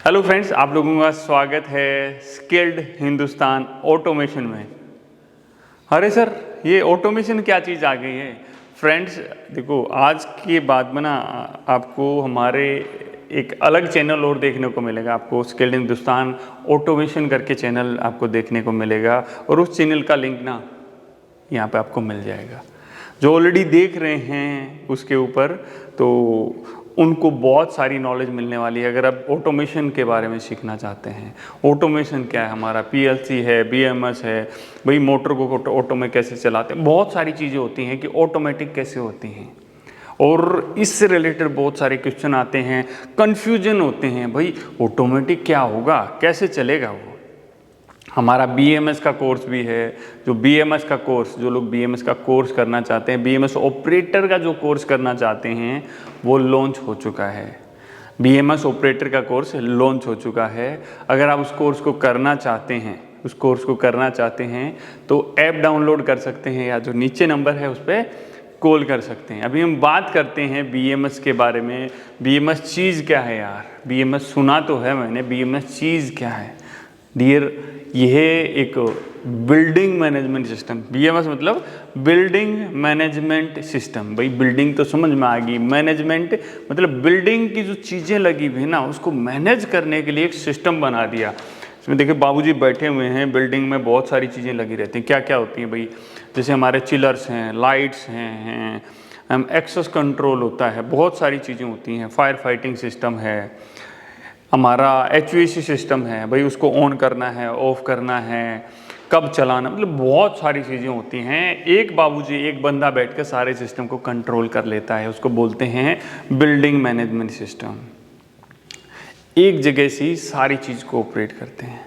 Hello friends, आप लोगों का स्वागत है स्किल्ड हिंदुस्तान ऑटोमेशन में। अरे सर, ये ऑटोमेशन क्या चीज़ आ गई है? फ्रेंड्स देखो, आज के बाद में ना आपको हमारे एक अलग चैनल और देखने को मिलेगा। आपको स्किल्ड हिंदुस्तान ऑटोमेशन करके चैनल आपको देखने को मिलेगा और उस चैनल का लिंक ना यहाँ पे आपको मिल जाएगा। जो ऑलरेडी देख रहे हैं उसके ऊपर, तो उनको बहुत सारी नॉलेज मिलने वाली है। अगर आप ऑटोमेशन के बारे में सीखना चाहते हैं, ऑटोमेशन क्या है, हमारा पीएलसी है, बीएमएस है, भाई मोटर को ऑटो में कैसे चलाते हैं, बहुत सारी चीज़ें होती हैं कि ऑटोमेटिक कैसे होती हैं। और इससे रिलेटेड बहुत सारे क्वेश्चन आते हैं, कन्फ्यूजन होते हैं, भाई ऑटोमेटिक क्या होगा, कैसे चलेगा वो। हमारा बीएमएस का कोर्स भी है। जो बीएमएस का कोर्स, जो लोग बीएमएस का कोर्स करना चाहते हैं, बीएमएस ऑपरेटर का जो कोर्स करना चाहते हैं, वो लॉन्च हो चुका है। बीएमएस ऑपरेटर का कोर्स लॉन्च हो चुका है। अगर आप उस कोर्स को करना चाहते हैं, तो ऐप डाउनलोड कर सकते हैं या जो नीचे नंबर है उस पर कॉल कर सकते हैं। अभी हम बात करते हैं बीएमएस के बारे में। बीएमएस चीज़ क्या है यार? बीएमएस सुना तो है मैंने, बीएमएस चीज़ क्या है डियर? यह एक बिल्डिंग मैनेजमेंट सिस्टम। बीएमएस मतलब बिल्डिंग मैनेजमेंट सिस्टम। भाई बिल्डिंग तो समझ में आ गई, मैनेजमेंट मतलब बिल्डिंग की जो चीज़ें लगी हुई है ना, उसको मैनेज करने के लिए एक सिस्टम बना दिया। इसमें देखिए बाबूजी बैठे हुए हैं, बिल्डिंग में बहुत सारी चीज़ें लगी रहती हैं। क्या क्या होती हैं भाई? जैसे हमारे चिलर्स हैं, लाइट्स हैं, एक्सेस कंट्रोल होता है, बहुत सारी चीज़ें होती हैं। फायर फाइटिंग सिस्टम है, हमारा एचवीएसी सिस्टम है, भाई उसको ऑन करना है, ऑफ करना है, कब चलाना, मतलब बहुत सारी चीज़ें होती हैं। एक बाबूजी, एक बंदा बैठ कर सारे सिस्टम को कंट्रोल कर लेता है, उसको बोलते हैं बिल्डिंग मैनेजमेंट सिस्टम। एक जगह से ही सारी चीज़ को ऑपरेट करते हैं।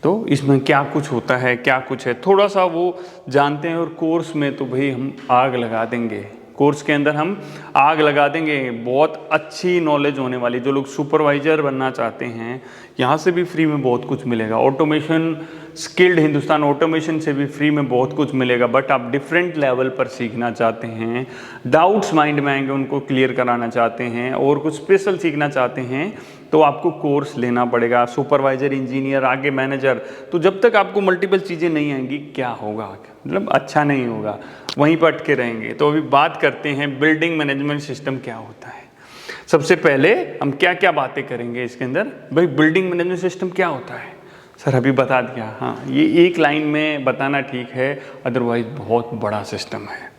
तो इसमें क्या कुछ होता है, क्या कुछ है, थोड़ा सा वो जानते हैं। और कोर्स में तो भाई हम आग लगा देंगे, कोर्स के अंदर हम आग लगा देंगे। बहुत अच्छी नॉलेज होने वाली। जो लोग सुपरवाइजर बनना चाहते हैं, यहाँ से भी फ्री में बहुत कुछ मिलेगा। ऑटोमेशन, स्किल्ड हिंदुस्तान ऑटोमेशन से भी फ्री में बहुत कुछ मिलेगा। बट आप डिफरेंट लेवल पर सीखना चाहते हैं, डाउट्स माइंड में आएंगे, उनको क्लियर कराना चाहते हैं, और कुछ स्पेशल सीखना चाहते हैं, तो आपको कोर्स लेना पड़ेगा। सुपरवाइजर, इंजीनियर, आगे मैनेजर। तो जब तक आपको मल्टीपल चीज़ें नहीं आएंगी, क्या होगा, मतलब अच्छा नहीं होगा, वहीं पर अटके रहेंगे। तो अभी बात करते हैं बिल्डिंग मैनेजमेंट सिस्टम क्या होता है। सबसे पहले हम क्या क्या बातें करेंगे इसके अंदर। भाई बिल्डिंग मैनेजमेंट सिस्टम क्या होता है? सर अभी बता दिया, हाँ, ये एक लाइन में बताना ठीक है, अदरवाइज बहुत बड़ा सिस्टम है।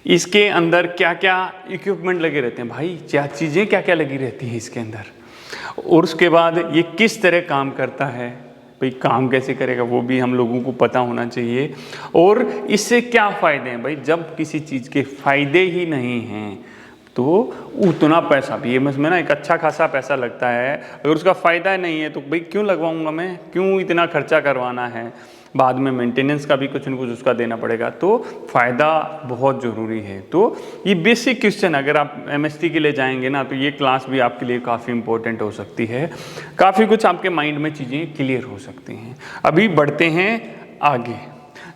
इसके अंदर क्या क्या इक्विपमेंट लगे रहते हैं भाई, क्या चीज़ें क्या क्या लगी रहती हैं इसके अंदर, और उसके बाद ये किस तरह काम करता है, भाई काम कैसे करेगा वो भी हम लोगों को पता होना चाहिए। और इससे क्या फ़ायदे हैं भाई? जब किसी चीज़ के फ़ायदे ही नहीं हैं तो उतना पैसा, बीएमएस में ना एक अच्छा खासा पैसा लगता है। अगर उसका फ़ायदा नहीं है तो भाई क्यों लगवाऊंगा मैं, क्यों इतना खर्चा करवाना है? बाद में मेंटेनेंस का भी कुछ न कुछ उसका देना पड़ेगा। तो फ़ायदा बहुत ज़रूरी है। तो ये बेसिक क्वेश्चन अगर आप एमएसटी के लिए जाएंगे ना, तो ये क्लास भी आपके लिए काफ़ी इंपॉर्टेंट हो सकती है। काफ़ी कुछ आपके माइंड में चीज़ें क्लियर हो सकती हैं। अभी बढ़ते हैं आगे।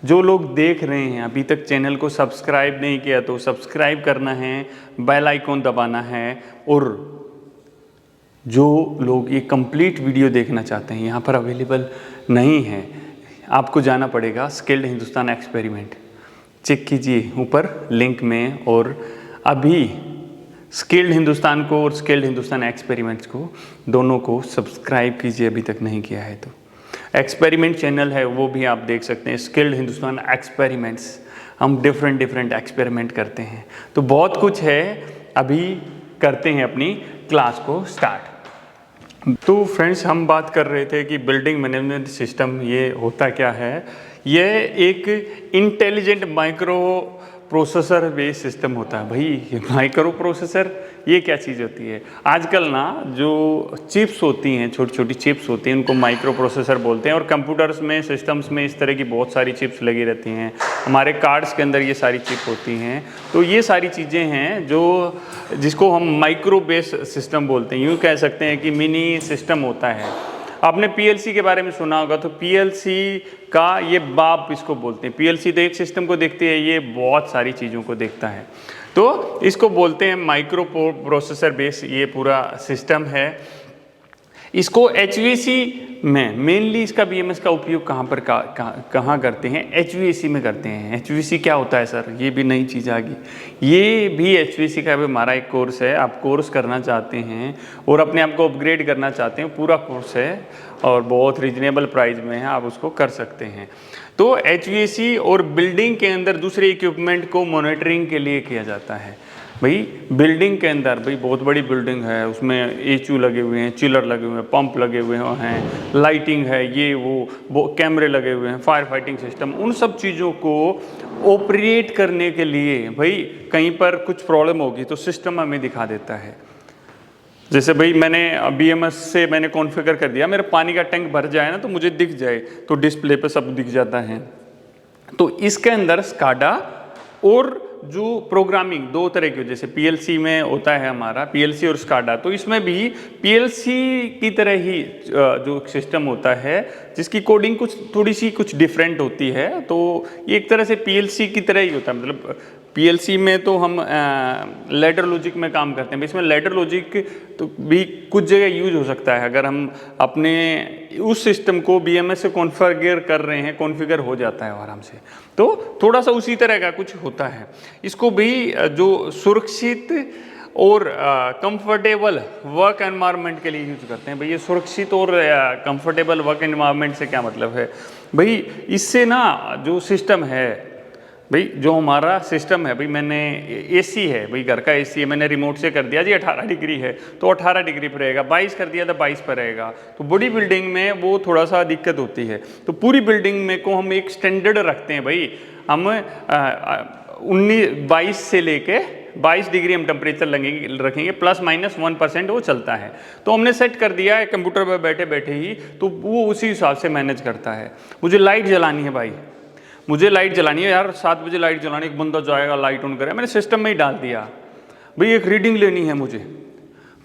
जो लोग देख रहे हैं अभी तक चैनल को सब्सक्राइब नहीं किया, तो सब्सक्राइब करना है, बेल आइकॉन दबाना है। और जो लोग ये कंप्लीट वीडियो देखना चाहते हैं, यहाँ पर अवेलेबल नहीं है, आपको जाना पड़ेगा स्किल्ड हिंदुस्तान एक्सपेरिमेंट। चेक कीजिए ऊपर लिंक में, और अभी स्किल्ड हिंदुस्तान को और स्किल्ड हिंदुस्तान एक्सपेरिमेंट्स को दोनों को सब्सक्राइब कीजिए अभी तक नहीं किया है तो। एक्सपेरिमेंट चैनल है वो भी आप देख सकते हैं, स्किल्ड हिंदुस्तान एक्सपेरिमेंट्स। हम डिफरेंट एक्सपेरिमेंट करते हैं, तो बहुत कुछ है। अभी करते हैं अपनी क्लास को स्टार्ट। तो फ्रेंड्स, हम बात कर रहे थे कि बिल्डिंग मैनेजमेंट सिस्टम ये होता क्या है। यह एक intelligent micro processor based system होता है। भाई माइक्रो प्रोसेसर ये क्या चीज़ होती है? आजकल ना जो चिप्स होती हैं, छोटी छोटी चिप्स होती हैं, उनको माइक्रो प्रोसेसर बोलते हैं। और कंप्यूटर्स में, सिस्टम्स में इस तरह की बहुत सारी चिप्स लगी रहती हैं। हमारे कार्ड्स के अंदर ये सारी चिप होती हैं। तो ये सारी चीज़ें हैं जो जिसको हम माइक्रो बेस्ड सिस्टम बोलते हैं। यूँ कह सकते हैं कि मिनी सिस्टम होता है। आपने पीएलसी के बारे में सुना होगा, तो पीएलसी का ये बाप इसको बोलते हैं। पीएलसी तो एक सिस्टम को देखती है, ये बहुत सारी चीज़ों को देखता है। तो इसको बोलते हैं माइक्रो प्रोसेसर बेस, ये पूरा सिस्टम है। इसको HVAC में मेनली इसका BMS का उपयोग कहाँ पर कहाँ करते हैं? HVAC में करते हैं। HVAC क्या होता है सर? ये भी नई चीज़ आ गई। ये भी HVAC का भी हमारा एक कोर्स है। आप कोर्स करना चाहते हैं और अपने आप को अपग्रेड करना चाहते हैं, पूरा कोर्स है और बहुत रीजनेबल प्राइस में है, आप उसको कर सकते हैं। तो HVAC और बिल्डिंग के अंदर दूसरे इक्विपमेंट को मॉनिटरिंग के लिए किया जाता है। भाई बिल्डिंग के अंदर, भाई बहुत बड़ी बिल्डिंग है, उसमें एचयू लगे हुए हैं, चिलर लगे हुए हैं, पंप लगे हुए हैं, लाइटिंग है, ये वो कैमरे लगे हुए हैं, फायर फाइटिंग सिस्टम, उन सब चीज़ों को ऑपरेट करने के लिए भाई कहीं पर कुछ प्रॉब्लम होगी तो सिस्टम हमें दिखा देता है। जैसे भाई मैंने BMS से मैंने कॉन्फ़िगर कर दिया, मेरा पानी का टैंक भर जाए ना तो मुझे दिख जाए, तो डिस्प्ले पे सब दिख जाता है। तो इसके अंदर स्काडा और जो प्रोग्रामिंग दो तरह की, जैसे PLC में होता है हमारा PLC और स्काडा, तो इसमें भी PLC की तरह ही जो सिस्टम होता है जिसकी कोडिंग थोड़ी सी डिफरेंट होती है, तो ये एक तरह से PLC की तरह ही होता है। मतलब PLC में तो हम लैडर लॉजिक में काम करते हैं, इसमें लैडर लॉजिक तो भी कुछ जगह यूज हो सकता है। अगर हम अपने उस सिस्टम को BMS से कॉन्फ़िगर कर रहे हैं, कॉन्फ़िगर हो जाता है आराम से, तो थोड़ा सा उसी तरह का कुछ होता है। इसको भी जो सुरक्षित और कंफर्टेबल वर्क एनवायरनमेंट के लिए यूज करते हैं। भाई ये सुरक्षित और कंफर्टेबल वर्क एनवायरनमेंट से क्या मतलब है? भाई इससे ना जो सिस्टम है, भाई जो हमारा सिस्टम है, भाई मैंने AC है, भाई घर का AC है, मैंने रिमोट से कर दिया जी 18 डिग्री है तो 18 डिग्री पर रहेगा, 22 कर दिया तो 22 पर रहेगा। तो बड़ी बिल्डिंग में वो थोड़ा सा दिक्कत होती है। तो पूरी बिल्डिंग में को हम एक स्टैंडर्ड रखते हैं, भाई हम 22 से लेके 22 डिग्री हम टेम्परेचर रखेंगे, ±1% वो चलता है। तो हमने सेट कर दिया है कंप्यूटर पर बैठे बैठे ही, तो वो उसी हिसाब से मैनेज करता है। मुझे लाइट जलानी है भाई, मुझे लाइट जलानी है यार, 7 बजे लाइट जलानी, एक बंदा जाएगा लाइट ऑन करेगा, मैंने सिस्टम में ही डाल दिया। भाई एक रीडिंग लेनी है,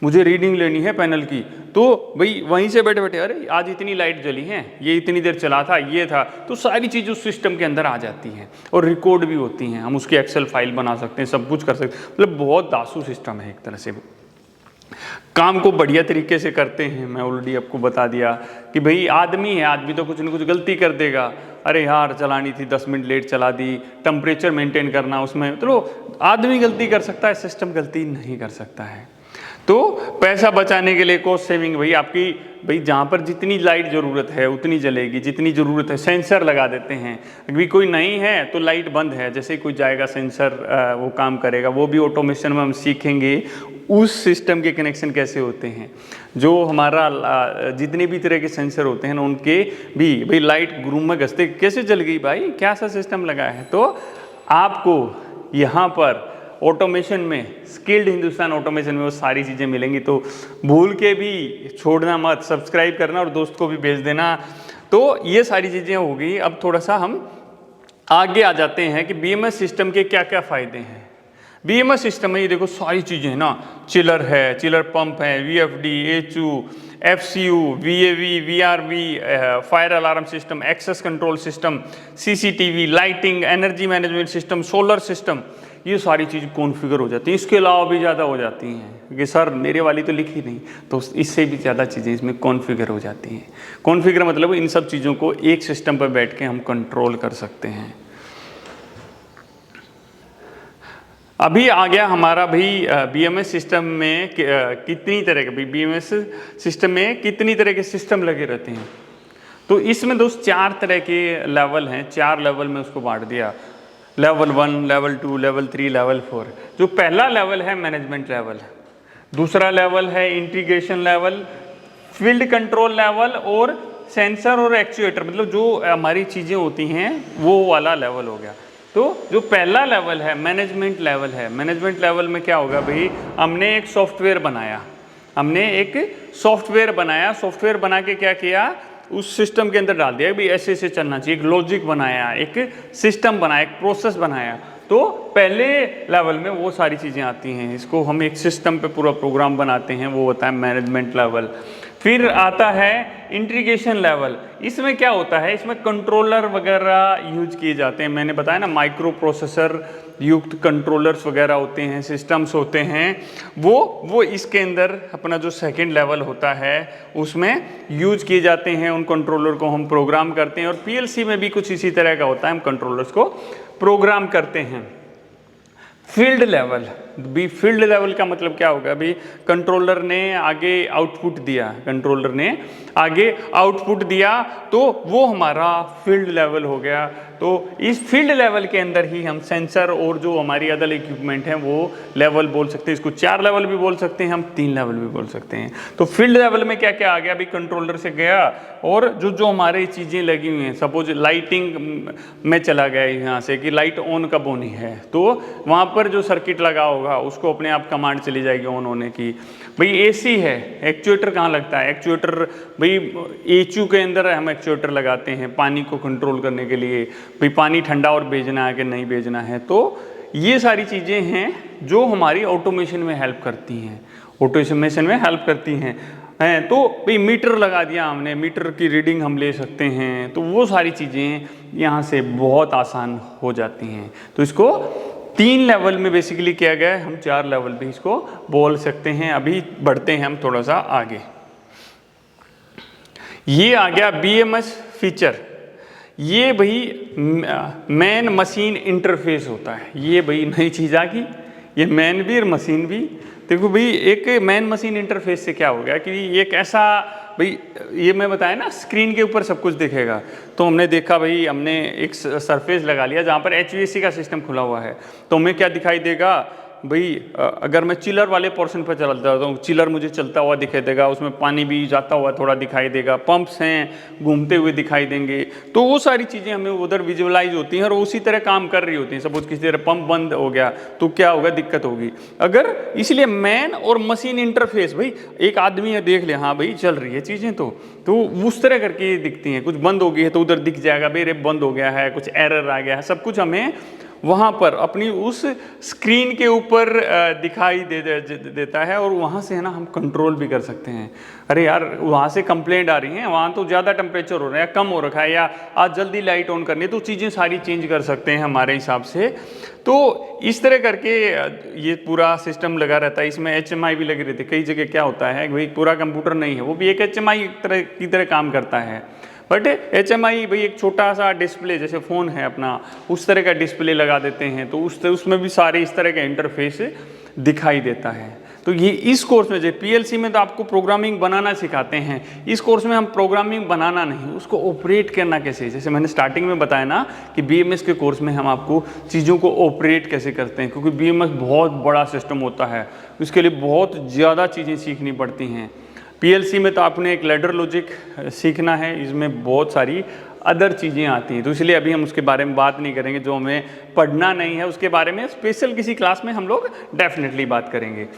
मुझे रीडिंग लेनी है पैनल की, तो भाई वहीं से बैठे बैठे अरे आज इतनी लाइट जली है, ये इतनी देर चला था, ये था, तो सारी चीज़ उस सिस्टम के अंदर आ जाती हैं और रिकॉर्ड भी होती हैं। हम उसकी एक्सेल फाइल बना सकते हैं, सब कुछ कर सकते हैं। मतलब बहुत दासू सिस्टम है एक तरह से, काम को बढ़िया तरीके से करते हैं। मैं ऑलरेडी आपको बता दिया कि भाई आदमी है, आदमी तो कुछ न कुछ गलती कर देगा, अरे यार चलानी थी 10 मिनट लेट चला दी, टेम्परेचर मेंटेन करना उसमें, तो आदमी गलती कर सकता है, सिस्टम गलती नहीं कर सकता है। तो पैसा बचाने के लिए कॉस्ट सेविंग, भाई आपकी भाई जहाँ पर जितनी लाइट ज़रूरत है उतनी जलेगी, जितनी ज़रूरत है। सेंसर लगा देते हैं, अभी कोई नहीं है तो लाइट बंद है, जैसे ही कोई जाएगा सेंसर वो काम करेगा। वो भी ऑटोमेशन में हम सीखेंगे उस सिस्टम के कनेक्शन कैसे होते हैं, जो हमारा जितने भी तरह के सेंसर होते हैं ना उनके भी, भाई लाइट रूम में घसते कैसे जल गई भाई, क्या सा सिस्टम लगा है। तो आपको यहाँ पर ऑटोमेशन में, स्किल्ड हिंदुस्तान ऑटोमेशन में वो सारी चीज़ें मिलेंगी, तो भूल के भी छोड़ना मत, सब्सक्राइब करना और दोस्त को भी भेज देना। तो ये सारी चीज़ें होगी। अब थोड़ा सा हम आगे आ जाते हैं कि BMS सिस्टम के क्या क्या फ़ायदे हैं। BMS सिस्टम में ये देखो सारी चीज़ें हैं ना, चिलर है, चिलर पंप है, VFD, HU, FCU, VAV, VRV, fire alarm system, access control system, CCTV, lighting, energy management system, solar system, ये सारी चीज़ कॉन्फ़िगर हो जाती हैं। इसके अलावा भी ज़्यादा हो जाती हैं कि सर मेरे वाली तो लिखी नहीं, तो इससे भी ज़्यादा चीज़ें इसमें कॉन्फ़िगर हो जाती हैं। कॉन्फ़िगर मतलब इन सब चीज़ों को एक सिस्टम पर बैठ के हम कंट्रोल कर सकते हैं। अभी आ गया हमारा भाई BMS सिस्टम में कितनी तरह के, भाई BMS सिस्टम में कितनी तरह के सिस्टम लगे रहते हैं। तो इसमें दोस्त 4 तरह के लेवल हैं, 4 लेवल में उसको बांट दिया, लेवल 1, लेवल 2, लेवल 3, लेवल 4। जो पहला लेवल है मैनेजमेंट लेवल, दूसरा लेवल है integration level, field control level और सेंसर और एक्चुएटर, मतलब जो हमारी चीज़ें होती हैं वो वाला लेवल हो गया। तो जो पहला लेवल है मैनेजमेंट लेवल है, मैनेजमेंट लेवल में क्या होगा भाई, हमने एक सॉफ्टवेयर बनाया, सॉफ्टवेयर बना के क्या किया, उस सिस्टम के अंदर डाल दिया भी ऐसे ऐसे चलना चाहिए, एक लॉजिक बनाया, एक सिस्टम बनाया, एक प्रोसेस बनाया। तो पहले लेवल में वो सारी चीज़ें आती हैं, इसको हम एक सिस्टम पे पूरा प्रोग्राम बनाते हैं, वो होता है मैनेजमेंट लेवल। फिर आता है इंटीग्रेशन लेवल। इसमें क्या होता है, इसमें कंट्रोलर वगैरह यूज किए जाते हैं। मैंने बताया ना माइक्रो प्रोसेसर युक्त कंट्रोलर्स वगैरह होते हैं, सिस्टम्स होते हैं, वो इसके अंदर अपना जो सेकंड लेवल होता है उसमें यूज किए जाते हैं। उन कंट्रोलर को हम प्रोग्राम करते हैं और पीएलसी में भी कुछ इसी तरह का होता है, हम कंट्रोलर्स को प्रोग्राम करते हैं। फील्ड लेवल, भी फील्ड लेवल का मतलब क्या होगा? अभी कंट्रोलर ने आगे आउटपुट दिया, कंट्रोलर ने आगे आउटपुट दिया तो वो हमारा फील्ड लेवल हो गया। तो इस फील्ड लेवल के अंदर ही हम सेंसर और जो हमारी अदर इक्विपमेंट हैं वो लेवल बोल सकते हैं। इसको 4 लेवल भी बोल सकते हैं, हम 3 लेवल भी बोल सकते हैं। तो फील्ड लेवल में क्या क्या आ गया? अभी कंट्रोलर से गया और जो जो हमारे चीज़ें लगी हुई हैं, सपोज लाइटिंग में चला गया यहाँ से कि लाइट ऑन कब होनी है, तो वहाँ पर जो सर्किट लगा होगा उसको अपने आप कमांड चली जाएगी ऑन होने की। भाई एसी है, एक्चुएटर कहाँ लगता है? एक्चुएटर भाई एचयू के अंदर हम एक्चुएटर लगाते हैं पानी को कंट्रोल करने के लिए, भाई पानी ठंडा और भेजना है कि नहीं भेजना है। तो ये सारी चीज़ें हैं जो हमारी ऑटोमेशन में हेल्प करती हैं, ऑटोमेशन में हेल्प करती हैं। तो भाई मीटर लगा दिया हमने, मीटर की रीडिंग हम ले सकते हैं, तो वो सारी चीज़ें यहाँ से बहुत आसान हो जाती हैं। तो इसको 3 लेवल में बेसिकली किया गया है, हम 4 लेवल भी इसको बोल सकते हैं। अभी बढ़ते हैं हम थोड़ा सा आगे। ये आ गया बीएमएस फीचर। ये भाई मैन मशीन इंटरफेस होता है, ये भाई नई चीज़ आ गई, ये मैन भी और मशीन भी। देखो भाई एक मैन मशीन इंटरफेस से क्या हो गया कि एक ऐसा, भाई ये मैं बताया ना स्क्रीन के ऊपर सब कुछ दिखेगा, तो हमने देखा भाई हमने एक सरफेस लगा लिया जहाँ पर एचवीएसी का सिस्टम खुला हुआ है, तो हमें क्या दिखाई देगा भाई? अगर मैं चिलर वाले पोर्शन पर चलता जाता हूँ, चिलर मुझे चलता हुआ दिखाई देगा, उसमें पानी भी जाता हुआ थोड़ा दिखाई देगा, पंप्स हैं घूमते हुए दिखाई देंगे। तो वो सारी चीज़ें हमें उधर विजुअलाइज होती हैं और उसी तरह काम कर रही होती हैं। सपोज किसी तरह पंप बंद हो गया तो क्या होगा? दिक्कत होगी। अगर इसलिए मैन और मशीन इंटरफेस, भाई एक आदमी है देख ले, हाँ भाई चल रही है चीज़ें, तो उस तरह करके दिखती हैं। कुछ बंद हो गई है तो उधर दिख जाएगा भाई रे बंद हो गया है, कुछ एरर आ गया है, सब कुछ हमें वहाँ पर अपनी उस स्क्रीन के ऊपर दिखाई देता है और वहाँ से है ना हम कंट्रोल भी कर सकते हैं। अरे यार वहाँ से कंप्लेंट आ रही है, वहाँ तो ज़्यादा टेम्परेचर हो रहा है, कम हो रखा है, या आज जल्दी लाइट ऑन करनी है, तो चीज़ें सारी चेंज कर सकते हैं हमारे हिसाब से। तो इस तरह करके ये पूरा सिस्टम लगा रहता है। इसमें HMI भी लगी रहती है। कई जगह क्या होता है भाई पूरा कंप्यूटर नहीं है, वो भी एक HMI की तरह काम करता है, बट HMI भाई एक छोटा सा डिस्प्ले, जैसे फ़ोन है अपना उस तरह का डिस्प्ले लगा देते हैं, तो उसमें भी सारे इस तरह का इंटरफेस दिखाई देता है। तो ये इस कोर्स में, जो PLC में तो आपको प्रोग्रामिंग बनाना सिखाते हैं, इस कोर्स में हम प्रोग्रामिंग बनाना नहीं, उसको ऑपरेट करना कैसे, जैसे मैंने स्टार्टिंग में बताया ना कि BMS के कोर्स में हम आपको चीज़ों को ऑपरेट कैसे करते हैं, क्योंकि BMS बहुत बड़ा सिस्टम होता है, उसके लिए बहुत ज़्यादा चीज़ें सीखनी पड़ती हैं। PLC में तो आपने एक लैडर लॉजिक सीखना है, इसमें बहुत सारी अदर चीज़ें आती हैं, तो इसलिए अभी हम उसके बारे में बात नहीं करेंगे। जो हमें पढ़ना नहीं है उसके बारे में स्पेशल किसी क्लास में हम लोग डेफिनेटली बात करेंगे।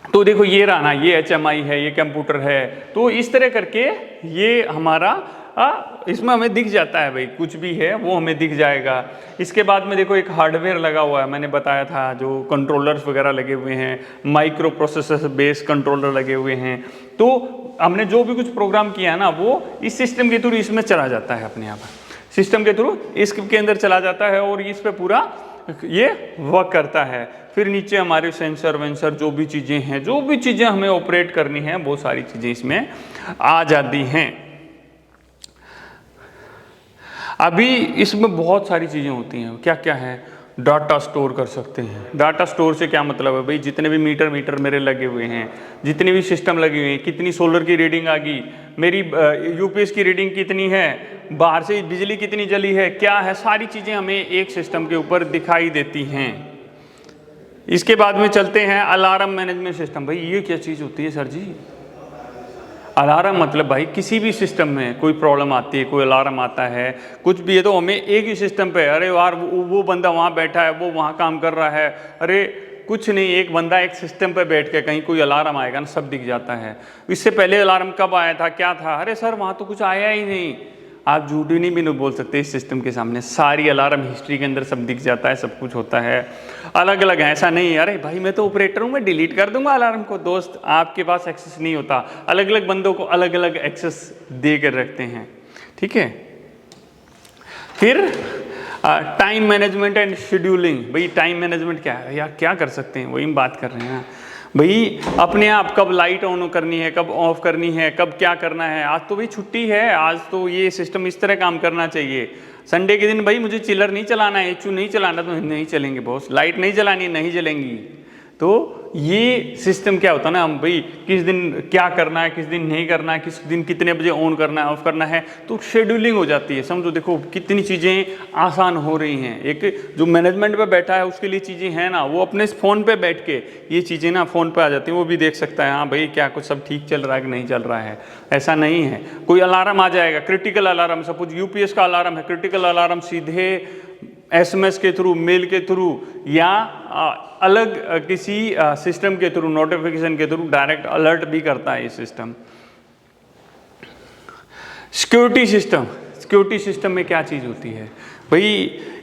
तो देखो ये रहा ना, ये HMI है, ये कंप्यूटर है, तो इस तरह करके ये हमारा इसमें हमें दिख जाता है भाई, कुछ भी है वो हमें दिख जाएगा। इसके बाद में देखो एक हार्डवेयर लगा हुआ है, मैंने बताया था जो कंट्रोलर्स वगैरह लगे हुए हैं, माइक्रो प्रोसेसर बेस्ड कंट्रोलर लगे हुए हैं। तो हमने जो भी कुछ प्रोग्राम किया है ना वो इस सिस्टम के थ्रू इसमें चला जाता है, अपने आप सिस्टम के थ्रू इसके अंदर चला जाता है और इस पे पूरा ये वर्क करता है। फिर नीचे हमारे सेंसर वेंसर जो भी चीज़ें हैं, जो भी चीज़ें हमें ऑपरेट करनी है, वो सारी चीज़ें इसमें आ जाती हैं। अभी इसमें बहुत सारी चीज़ें होती हैं, क्या क्या है? डाटा स्टोर कर सकते हैं। डाटा स्टोर से क्या मतलब है भाई? जितने भी मीटर मेरे लगे हुए हैं, जितनी भी सिस्टम लगी हुई है, कितनी सोलर की रीडिंग आ गई, मेरी UPS की रीडिंग कितनी है, बाहर से बिजली कितनी जली है, क्या है, सारी चीज़ें हमें एक सिस्टम के ऊपर दिखाई देती हैं। इसके बाद में चलते हैं अलार्म मैनेजमेंट सिस्टम। भाई ये क्या चीज़ होती है सर जी? अलार्म मतलब भाई किसी भी सिस्टम में कोई प्रॉब्लम आती है, कोई अलार्म आता है, कुछ भी है, तो हमें एक ही सिस्टम पे, अरे यार वो बंदा वहाँ बैठा है, वो वहाँ काम कर रहा है, अरे कुछ नहीं, एक बंदा एक सिस्टम पे बैठ के कहीं कोई अलार्म आएगा ना सब दिख जाता है। इससे पहले अलार्म कब आया था, क्या था, अरे सर वहाँ तो कुछ आया ही नहीं। आप झूठ भी नहीं बोल सकते इस सिस्टम के सामने, सारी अलार्म हिस्ट्री के अंदर सब दिख जाता है, सब कुछ होता है। अलग अलग है, ऐसा नहीं अरे भाई मैं तो ऑपरेटर हूँ, मैं डिलीट कर दूंगा अलार्म को। दोस्त आपके पास एक्सेस नहीं होता, अलग अलग बंदों को अलग अलग एक्सेस दे कर रखते हैं, ठीक है। फिर टाइम मैनेजमेंट एंड शेड्यूलिंग, भाई टाइम मैनेजमेंट क्या है, या क्या कर सकते हैं, वही हम बात कर रहे हैं ना भाई। अपने आप कब लाइट ऑन करनी है, कब ऑफ करनी है, कब क्या करना है। आज तो भाई छुट्टी है, आज तो ये सिस्टम इस तरह काम करना चाहिए। संडे के दिन भाई मुझे चिलर नहीं चलाना है, एचू नहीं चलाना, तो नहीं चलेंगे बॉस। लाइट नहीं जलानी, नहीं जलेंगी। तो ये सिस्टम क्या होता है ना, हम भाई किस दिन क्या करना है, किस दिन नहीं करना है, किस दिन कितने बजे ऑन करना है, ऑफ करना है, तो शेड्यूलिंग हो जाती है। समझो देखो कितनी चीज़ें आसान हो रही हैं। एक जो मैनेजमेंट पे बैठा है उसके लिए चीज़ें हैं ना, वो अपने फ़ोन पे बैठ के ये चीज़ें ना फ़ोन पे आ जाती हैं, वो भी देख सकता है हाँ भाई क्या कुछ सब ठीक चल रहा है कि नहीं चल रहा है। ऐसा नहीं है, कोई अलार्म आ जाएगा, क्रिटिकल अलार्म, सपोज यूपीएस का अलार्म है, क्रिटिकल अलार्म सीधे एसएमएस के थ्रू, मेल के थ्रू, या अलग किसी सिस्टम के थ्रू, नोटिफिकेशन के थ्रू डायरेक्ट अलर्ट भी करता है ये सिस्टम। सिक्योरिटी सिस्टम में क्या चीज़ होती है भाई,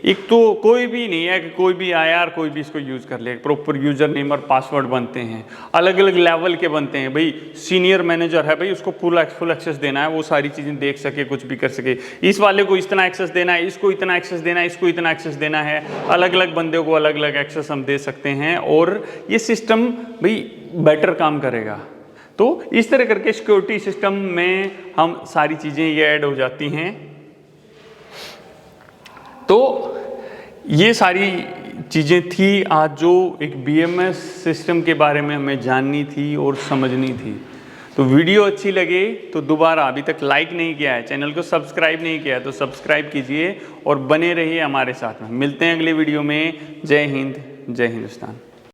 एक तो कोई भी नहीं है कि कोई भी आया और कोई भी इसको यूज़ कर ले। प्रॉपर यूजर नेम और पासवर्ड बनते हैं, अलग अलग लेवल के बनते हैं। भाई सीनियर मैनेजर है, भाई उसको फुल एक्सेस देना है, वो सारी चीज़ें देख सके, कुछ भी कर सके। इस वाले को इतना एक्सेस देना है, इसको इतना एक्सेस देना है, इसको इतना एक्सेस देना है। अलग अलग बंदे को अलग अलग एक्सेस हम दे सकते हैं, और ये सिस्टम भाई बेटर काम करेगा। तो इस तरह करके सिक्योरिटी सिस्टम में हम सारी चीज़ें ये ऐड हो जाती हैं। तो ये सारी चीज़ें थी आज जो एक बीएमएस सिस्टम के बारे में हमें जाननी थी और समझनी थी। तो वीडियो अच्छी लगे तो दोबारा, अभी तक लाइक नहीं किया है, चैनल को सब्सक्राइब नहीं किया है तो सब्सक्राइब कीजिए और बने रहिए हमारे साथ में। मिलते हैं अगले वीडियो में। जय हिंद, जय हिंदुस्तान।